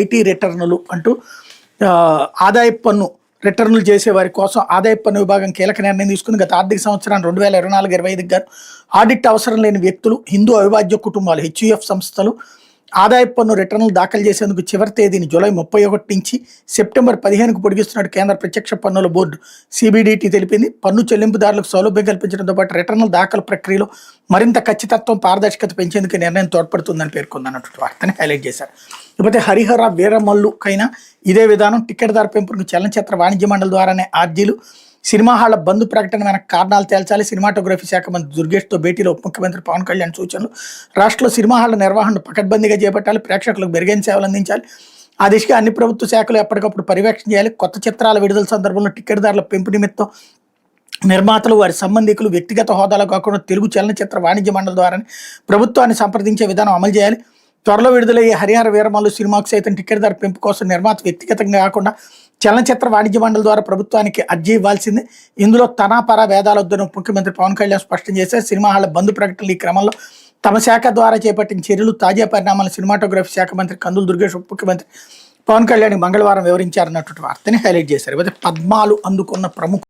IT రిటర్నులు అంటూ ఆదాయపు పన్ను రిటర్నులు చేసే వారి కోసం ఆదాయపు పన్ను విభాగం కీలక నిర్ణయం తీసుకుని గత ఆర్థిక సంవత్సరం 2024-25 గాను ఆడిట్ అవసరం లేని వ్యక్తులు, హిందూ అవిభాజ్య కుటుంబాలు హెచ్యుఎఫ్ సంస్థలు ఆదాయపు పన్ను రిటర్నులు దాఖలు చేసేందుకు చివరి తేదీని జూలై 31 నుంచి సెప్టెంబర్ 15కు పొడిగిస్తున్నట్టు కేంద్ర ప్రత్యక్ష పన్నుల బోర్డు సిబిడిటి తెలిపింది. పన్ను చెల్లింపుదారులకు సౌలభ్యం కల్పించడంతో పాటు రిటర్నుల దాఖలు ప్రక్రియలో మరింత ఖచ్చితత్వం, పారదర్శకత పెంచేందుకు నిర్ణయం తోడ్పడుతుందని పేర్కొంది అన్నట్టు వార్తని హైలైట్ చేశారు. ఇకపోతే హరిహర వీరమల్లుకైనా ఇదే విధానం. టికెట్ ధర పెంపుకు చలనచిత్ర వాణిజ్య మండలి ద్వారానే ఆర్జీలు. సినిమా హాళ్ల బంద్ ప్రకటన వెనక కారణాలు తేల్చాలి. సినిమాటోగ్రఫీ శాఖ మంత్రి దుర్గేష్తో భేటీలో ఉప ముఖ్యమంత్రి పవన్ కళ్యాణ్ సూచనలు. రాష్ట్రంలో సినిమా హాళ్ల నిర్వహణను పకడ్బందీగా చేపట్టాలి. ప్రేక్షకులకు మెరుగైన సేవలు అందించాలి. ఆ దిశగా అన్ని ప్రభుత్వ శాఖలు ఎప్పటికప్పుడు పర్యవేక్షణ చేయాలి. కొత్త చిత్రాల విడుదల సందర్భంలో టికెట్ ధరల పెంపు నిమిత్తం నిర్మాతలు, వారి సంబంధికులు వ్యక్తిగత హోదాలో కాకుండా తెలుగు చలనచిత్ర వాణిజ్య మండలి ద్వారా ప్రభుత్వాన్ని సంప్రదించే విధానం అమలు చేయాలి. త్వరలో విడుదలయ్యే హరిహర వీరమల్లు సినిమాకు సైతం టికెట్ ధర పెంపు కోసం నిర్మాత వ్యక్తిగతంగా కాకుండా చలనచిత్ర వాణిజ్య మండలి ద్వారా ప్రభుత్వానికి అర్జీ ఇవ్వాల్సిందే. ఇందులో తనాపరా భేదాలొద్దని ముఖ్యమంత్రి పవన్ కళ్యాణ్ స్పష్టం చేశారు. సినిమా హాళ్ల బంద్ ప్రకటనలు ఈ క్రమంలో తమ శాఖ ద్వారా చేపట్టిన చర్యలు, తాజా పరిణామాలను సినిమాటోగ్రఫీ శాఖ మంత్రి కందుల దుర్గేష్ ఉప ముఖ్యమంత్రి పవన్ కళ్యాణ్ మంగళవారం వివరించారన్నటువంటి వార్తని హైలైట్ చేశారు. పద్మాలు అందుకున్న ప్రముఖ